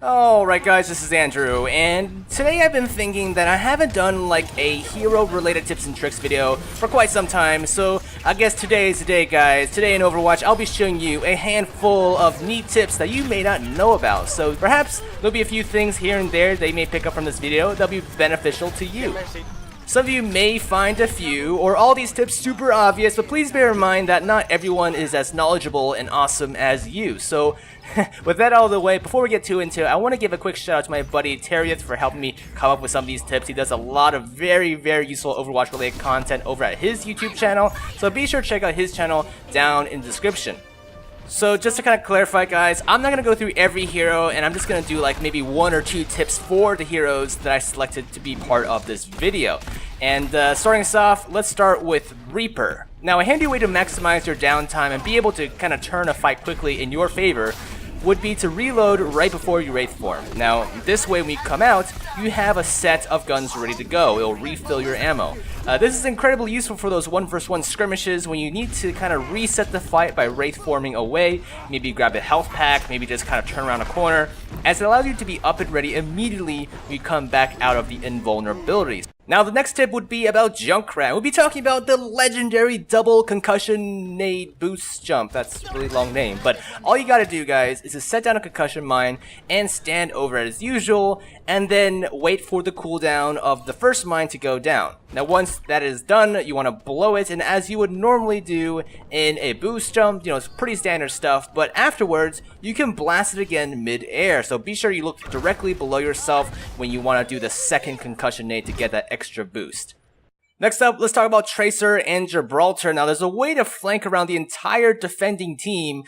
Alright guys, this is Andrew, and today I've been thinking that I haven't done like a hero related tips and tricks video for quite some time, so I guess today is the day guys. Today in Overwatch I'll be showing you a handful of neat tips that you may not know about, so perhaps there'll be a few things here and there that you may pick up from this video that'll be beneficial to you. Some of you may find a few or all these tips super obvious, but please bear in mind that not everyone is as knowledgeable and awesome as you. So with that out of the way, before we get too into it, I want to give a quick shout out to my buddy Terioth for helping me come up with some of these tips. He does a lot of very useful Overwatch related content over at his YouTube channel, so be sure to check out his channel down in the description. So just to kind of clarify guys, I'm not going to go through every hero, and I'm just going to do like maybe one or two tips for the heroes that I selected to be part of this video. And starting us off, let's start with Reaper. Now a handy way to maximize your downtime and be able to kind of turn a fight quickly in your favor would be to reload right before you Wraith form. Now, this way when you come out, you have a set of guns ready to go. It'll refill your ammo. This is incredibly useful for those 1v1 skirmishes when you need to kind of reset the fight by Wraith forming away, maybe grab a health pack, maybe just kind of turn around a corner, as it allows you to be up and ready immediately when you come back out of the invulnerabilities. Now the next tip would be about Junkrat. We'll be talking about the legendary double concussion nade boost jump. That's a really long name, but all you gotta do guys is to set down a concussion mine and stand over it as usual, and then wait for the cooldown of the first mine to go down. Now once that is done, you want to blow it, and as you would normally do in a boost jump, you know, it's pretty standard stuff, but afterwards you can blast it again mid-air, so be sure you look directly below yourself when you want to do the second concussion nade to get that extra boost. Next up, let's talk about Tracer and Gibraltar. Now there's a way to flank around the entire defending team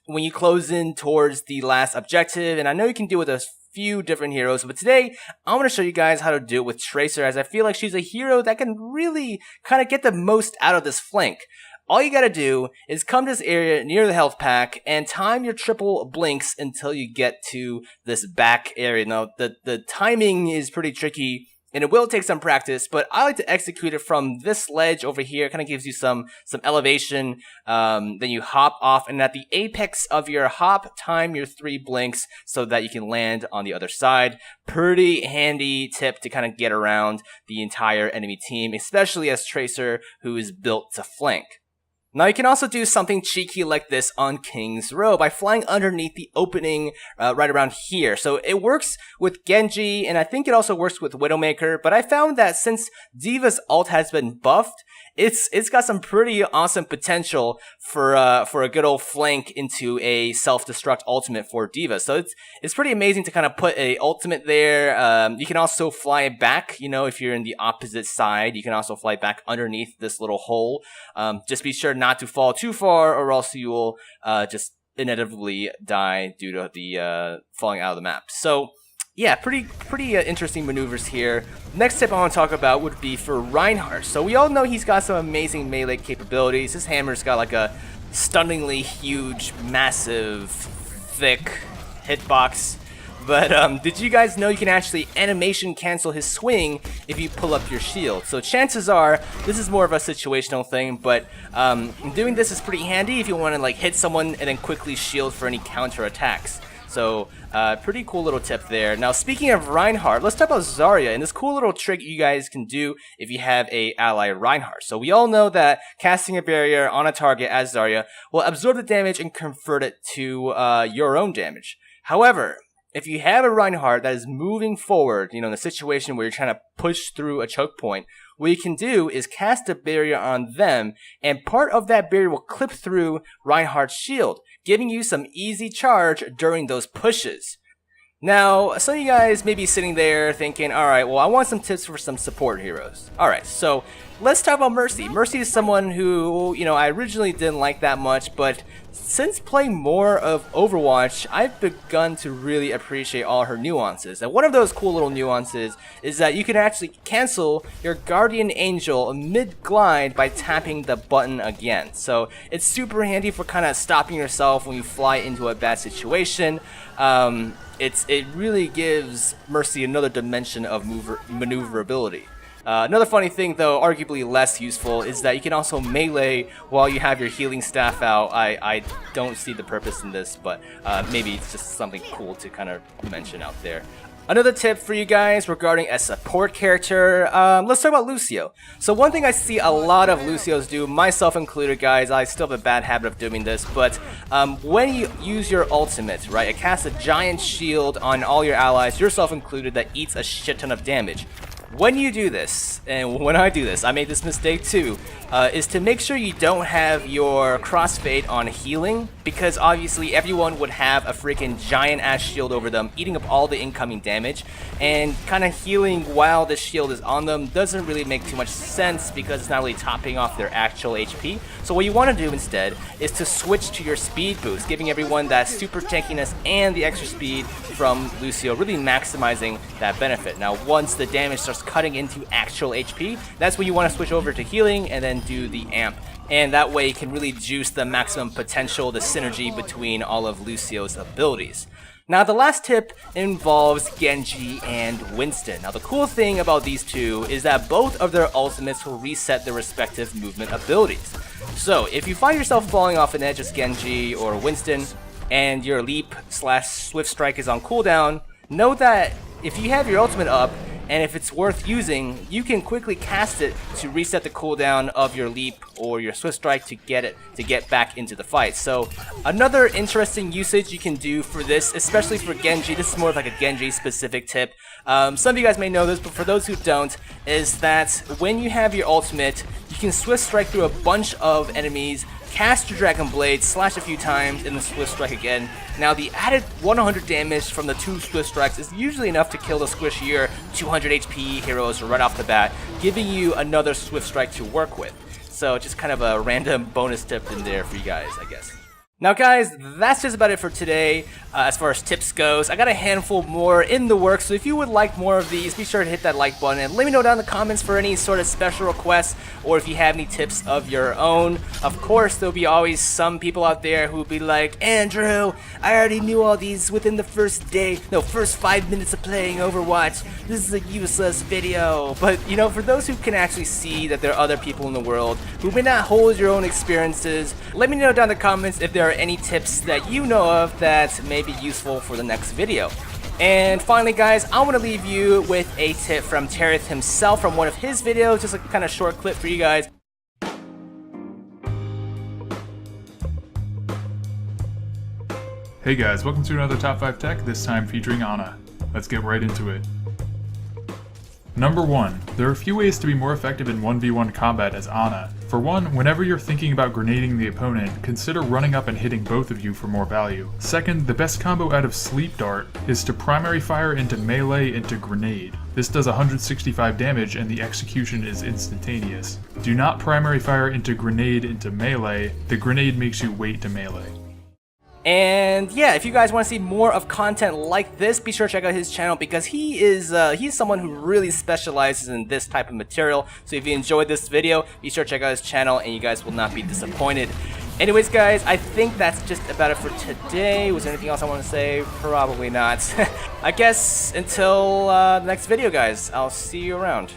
when you close in towards the last objective, and I know you can do it with a few different heroes, but today I'm going to show you guys how to do it with Tracer, as I feel like she's a hero that can really kind of get the most out of this flank. All you gotta do is come to this area near the health pack and time your triple blinks until you get to this back area. Now the timing is pretty tricky, and it will take some practice, but I like to execute it from this ledge over here. It kind of gives you some elevation. Then you hop off, and at the apex of your hop, time your 3 blinks so that you can land on the other side. Pretty handy tip to kind of get around the entire enemy team, especially as Tracer, who is built to flank. Now you can also do something cheeky like this on King's Row by flying underneath the opening right around here. So it works with Genji, and I think it also works with Widowmaker, but I found that since D.Va's ult has been buffed, it's got some pretty awesome potential for a good old flank into a self-destruct ultimate for D.Va. So it's pretty amazing to kind of put a ultimate there. You can also fly back, you know, if you're in the opposite side, you can also fly back underneath this little hole. Just be sure not to fall too far, or else you will just inevitably die due to the falling out of the map. So yeah, pretty interesting maneuvers here. Next tip I want to talk about would be for Reinhardt. So we all know he's got some amazing melee capabilities. His hammer's got like a stunningly huge, massive, thick hitbox. But did you guys know you can actually animation cancel his swing if you pull up your shield? So chances are this is more of a situational thing, but doing this is pretty handy if you want to like hit someone and then quickly shield for any counter attacks. So, pretty cool little tip there. Now, speaking of Reinhardt, let's talk about Zarya and this cool little trick you guys can do if you have a ally Reinhardt. So, we all know that casting a barrier on a target as Zarya will absorb the damage and convert it to your own damage. However, if you have a Reinhardt that is moving forward, you know, in a situation where you're trying to push through a choke point, what you can do is cast a barrier on them, and part of that barrier will clip through Reinhardt's shield, giving you some easy charge during those pushes. Now, some of you guys may be sitting there thinking, alright, well I want some tips for some support heroes. Alright, so let's talk about Mercy. Mercy is someone who, you know, I originally didn't like that much, but since playing more of Overwatch, I've begun to really appreciate all her nuances. And one of those cool little nuances is that you can actually cancel your Guardian Angel mid-glide by tapping the button again. So it's super handy for kind of stopping yourself when you fly into a bad situation. It really gives Mercy another dimension of maneuverability. Another funny thing, though, arguably less useful, is that you can also melee while you have your healing staff out. I don't see the purpose in this, but maybe it's just something cool to kind of mention out there. Another tip for you guys regarding a support character, let's talk about Lucio. So one thing I see a lot of Lucios do, myself included guys, I still have a bad habit of doing this, but when you use your ultimate, right, it casts a giant shield on all your allies, yourself included, that eats a shit ton of damage. When you do this, and when I do this, I made this mistake too, is to make sure you don't have your crossfade on healing, because obviously everyone would have a freaking giant ass shield over them, eating up all the incoming damage, and kind of healing while the shield is on them doesn't really make too much sense because it's not really topping off their actual HP. So what you want to do instead is to switch to your speed boost, giving everyone that super tankiness and the extra speed from Lucio, really maximizing that benefit. Now once the damage starts cutting into actual HP, that's when you want to switch over to healing and then do the amp. And that way you can really juice the maximum potential, the synergy between all of Lucio's abilities. Now the last tip involves Genji and Winston. Now the cool thing about these two is that both of their ultimates will reset their respective movement abilities. So if you find yourself falling off an edge as Genji or Winston, and your leap / swift strike is on cooldown, know that if you have your ultimate up, and if it's worth using, you can quickly cast it to reset the cooldown of your leap or your swift strike to get back into the fight. So another interesting usage you can do for this, especially for Genji, this is more of like a Genji specific tip. Some of you guys may know this, but for those who don't, is that when you have your ultimate, you can swift strike through a bunch of enemies, cast your Dragon Blade, slash a few times, and then Swift Strike again. Now the added 100 damage from the 2 Swift Strikes is usually enough to kill the squishier 200 HP heroes right off the bat, giving you another Swift Strike to work with. So just kind of a random bonus tip in there for you guys, I guess. Now guys, that's just about it for today as far as tips goes. I got a handful more in the works, so if you would like more of these, be sure to hit that like button and let me know down in the comments for any sort of special requests or if you have any tips of your own. Of course, there'll be always some people out there who'll be like, Andrew, I already knew all these within the first 5 minutes of playing Overwatch. This is a useless video. But, you know, for those who can actually see that there are other people in the world who may not hold your own experiences, let me know down in the comments if there are any tips that you know of that may be useful for the next video. And finally guys, I want to leave you with a tip from Terioth himself from one of his videos, just a kind of short clip for you guys. Hey guys, welcome to another Top 5 Tech, this time featuring Ana. Let's get right into it. Number 1. There are a few ways to be more effective in 1v1 combat as Ana. For one, whenever you're thinking about grenading the opponent, consider running up and hitting both of you for more value. Second, the best combo out of Sleep Dart is to primary fire into melee into grenade. This does 165 damage and the execution is instantaneous. Do not primary fire into grenade into melee, the grenade makes you wait to melee. And yeah, if you guys want to see more of content like this, be sure to check out his channel because he's someone who really specializes in this type of material. So if you enjoyed this video, be sure to check out his channel and you guys will not be disappointed. Anyways guys, I think that's just about it for today. Was there anything else I want to say? Probably not. I guess until the next video guys, I'll see you around.